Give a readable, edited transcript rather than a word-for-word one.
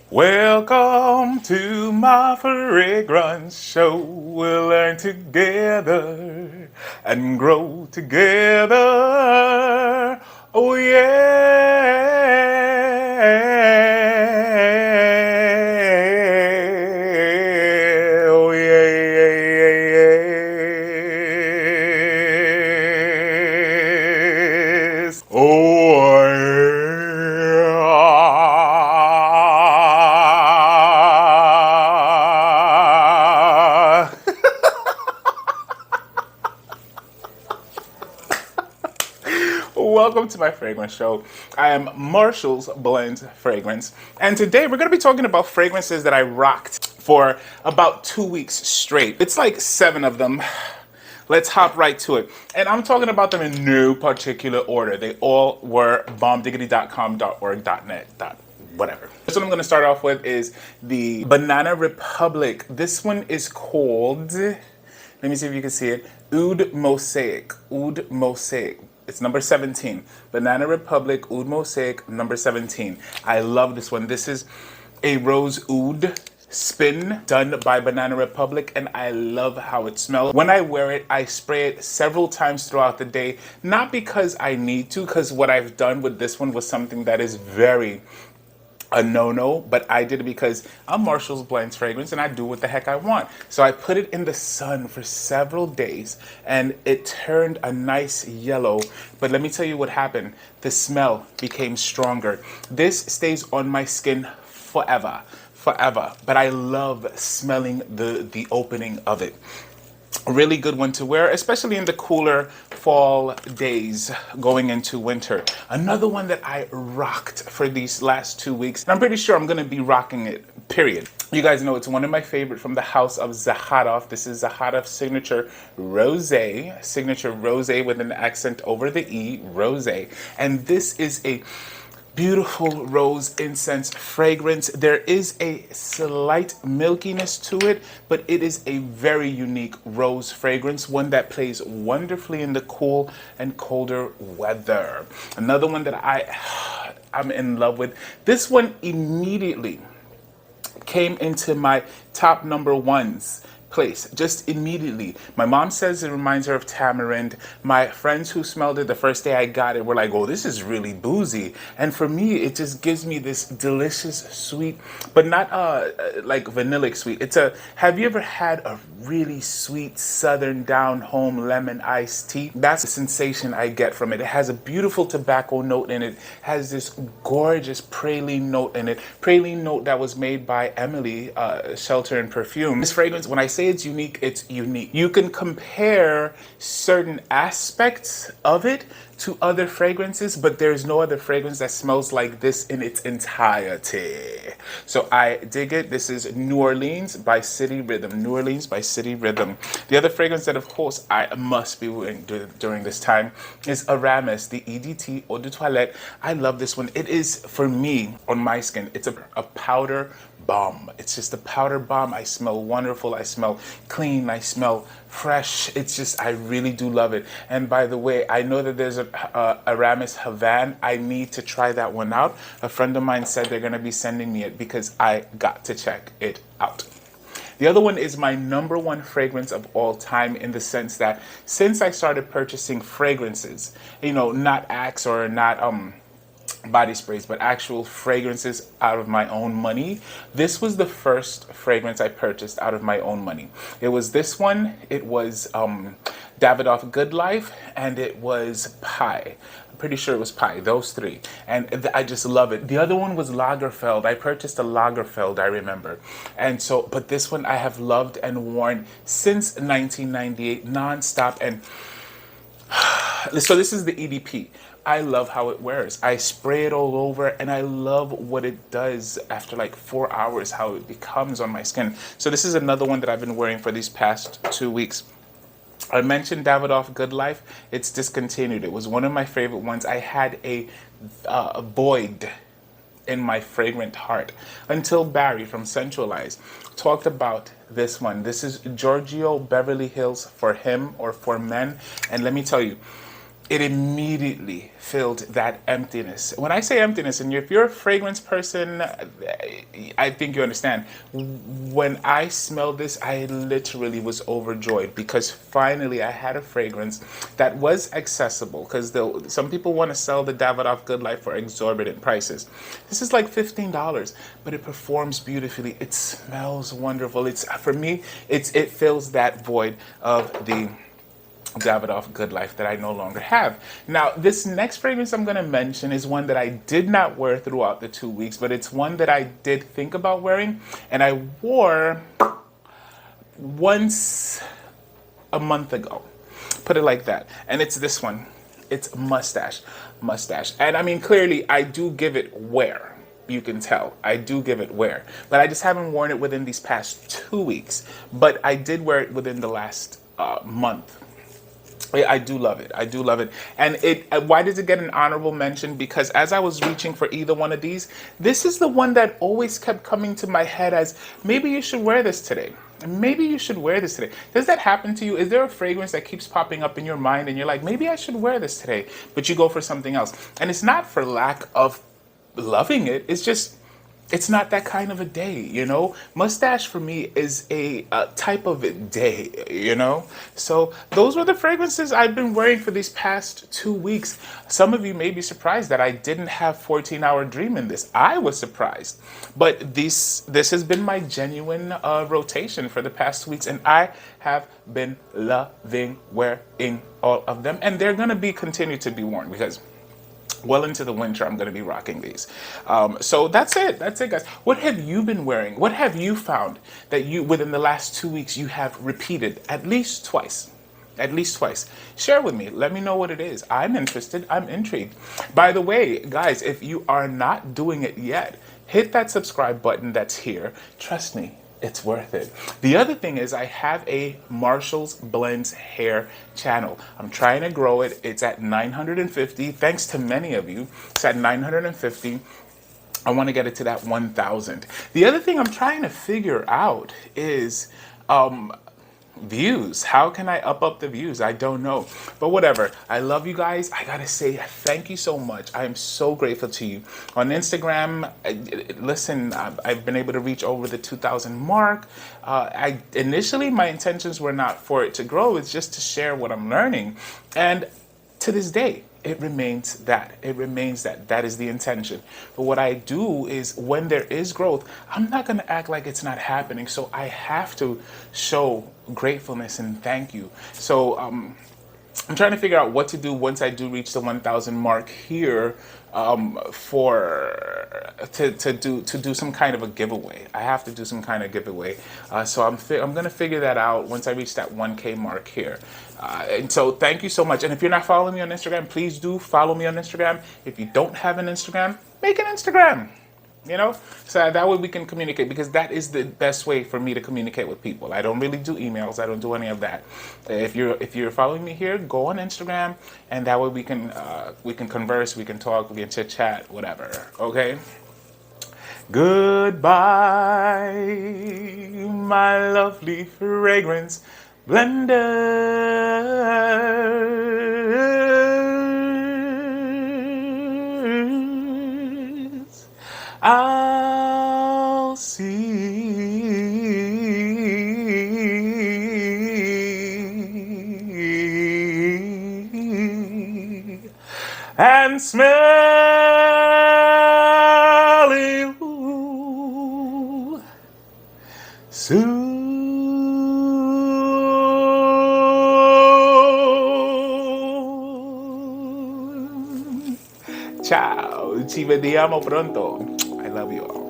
Welcome to my fragrance show. We'll learn together and grow together. Oh yeah. Oh yes. Oh yeah. Welcome to my fragrance show. I am Marshall's Blends Fragrance, and today we're going to be talking about fragrances that I rocked for about 2 weeks straight. It's like 7 of them. Let's hop right to it. And I'm talking about them in no particular order. They all were bombdiggity.com, .org, .net, whatever. This one I'm going to start off with is the Banana Republic. This one is called, let me see if you can see it, Oud Mosaic. Oud Mosaic. It's number 17. Banana Republic Oud Mosaic, number 17. I love this one. This is a rose oud spin done by Banana Republic, and I love how it smells. When I wear it, I spray it several times throughout the day, not because I need to, because what I've done with this one was something that is very a no-no, but I did it because I'm Marshall's Blends Fragrance and I do what the heck I want. So I put it in the sun for several days and it turned a nice yellow. But let me tell you what happened. The smell became stronger. This stays on my skin forever. But I love smelling the opening of it. A really good one to wear, especially in the cooler fall days going into winter. Another one that I rocked for these last 2 weeks, and I'm pretty sure I'm going to be rocking it, period. You guys know it's one of my favorite from the house of Zaharoff. This is Zaharoff Signature Rosé with an accent over the E, Rosé. And this is a beautiful rose incense fragrance. There is a slight milkiness to it, but it is a very unique rose fragrance, one that plays wonderfully in the cool and colder weather. Another one that I'm in love with. This one immediately came into my top number ones place just immediately. My mom says it reminds her of tamarind. My friends who smelled it the first day I got it were like, oh, this is really boozy. And for me, it just gives me this delicious sweet, but not like vanillic sweet. Have you ever had a really sweet southern down home lemon iced tea? That's the sensation I get from it. It has a beautiful tobacco note in it, has this gorgeous praline note in it. Praline note that was made by Emily Shelter and Perfume. This fragrance, when I say it's unique, it's unique. You can compare certain aspects of it to other fragrances, but there's no other fragrance that smells like this in its entirety. So I dig it. This is New Orleans by City Rhythm. New Orleans by City Rhythm. The other fragrance that, of course, I must be wearing during this time is Aramis, the EDT Eau de Toilette. I love this one. It is, for me, on my skin, it's a powder bomb. It's just a powder bomb. I smell wonderful. I smell clean. I smell fresh. It's just, I really do love it. And by the way, I know that there's a Aramis Havane. I need to try that one out. A friend of mine said they're going to be sending me it because I got to check it out. The other one is my number one fragrance of all time, in the sense that since I started purchasing fragrances, not Axe or not body sprays, but actual fragrances out of my own money. This was the first fragrance I purchased out of my own money. It was this one. It was Davidoff Good Life, and it was Pie. I'm pretty sure it was Pie, those three. And I just love it. The other one was Lagerfeld. I purchased a Lagerfeld, I remember. And so, but this one I have loved and worn since 1998, nonstop. And so this is the EDP. I love how it wears. I spray it all over, and I love what it does after like 4 hours, how it becomes on my skin. So this is another one that I've been wearing for these past 2 weeks. I mentioned Davidoff Good Life. It's discontinued. It was one of my favorite ones. I had a void in my fragrant heart until Barry from Centralize talked about this one. This is Giorgio Beverly Hills for Him or for Men. And let me tell you, it immediately filled that emptiness. When I say emptiness, and if you're a fragrance person, I think you understand. When I smelled this, I literally was overjoyed because finally I had a fragrance that was accessible. Because some people want to sell the Davidoff Good Life for exorbitant prices. This is like $15, but it performs beautifully. It smells wonderful. It's, for me, it fills that void of the Davidoff Good Life that I no longer have. Now, this next fragrance I'm going to mention is one that I did not wear throughout the 2 weeks, but it's one that I did think about wearing, and I wore once a month ago. Put it like that. And it's this one. It's Mustache. Mustache. And I mean, clearly, I do give it wear. You can tell. I do give it wear. But I just haven't worn it within these past 2 weeks. But I did wear it within the last month. I do love it. I do love it. And why does it get an honorable mention? Because as I was reaching for either one of these, this is the one that always kept coming to my head as maybe you should wear this today. Maybe you should wear this today. Does that happen to you? Is there a fragrance that keeps popping up in your mind and you're like, maybe I should wear this today, but you go for something else? And it's not for lack of loving it. It's just, it's not that kind of a day, you know? Mustache for me is a type of a day, you know? So those were the fragrances I've been wearing for these past 2 weeks. Some of you may be surprised that I didn't have 14-Hour Dream in this. I was surprised. But this has been my genuine rotation for the past 2 weeks, and I have been loving wearing all of them. And they're gonna continue to be worn because well into the winter, I'm going to be rocking these. So that's it. That's it, guys. What have you been wearing? What have you found that you, within the last 2 weeks, you have repeated at least twice? At least twice. Share with me. Let me know what it is. I'm interested. I'm intrigued. By the way, guys, if you are not doing it yet, hit that subscribe button that's here. Trust me, it's worth it. The other thing is I have a Marshall's Blends hair channel. I'm trying to grow it. It's at 950. Thanks to many of you. It's at 950. I want to get it to that 1,000. The other thing I'm trying to figure out is views. How can I up the views? I don't know, but whatever. I love you guys. I gotta say thank you so much. I am so grateful to you. On Instagram, listen, I've been able to reach over the 2,000 mark. Initially my intentions were not for it to grow. It's just to share what I'm learning, and to this day it remains that. It remains that. That is the intention. But what I do is when there is growth, I'm not going to act like it's not happening. So I have to show gratefulness and thank you. So I'm trying to figure out what to do once I do reach the 1,000 mark here, to do some kind of a giveaway. I have to do some kind of giveaway. So I'm gonna figure that out once I reach that 1K mark here. And so thank you so much. And if you're not following me on Instagram, please do follow me on Instagram. If you don't have an Instagram, make an Instagram. You know, so that way we can communicate, because that is the best way for me to communicate with people. I don't really do emails. I don't do any of that. If you're following me here, go on Instagram, and that way we can converse, we can talk, we can chit chat, whatever. Okay. Goodbye, my lovely fragrance blenders. I'll see and smell you soon. Ciao, ci vediamo pronto. I love you all.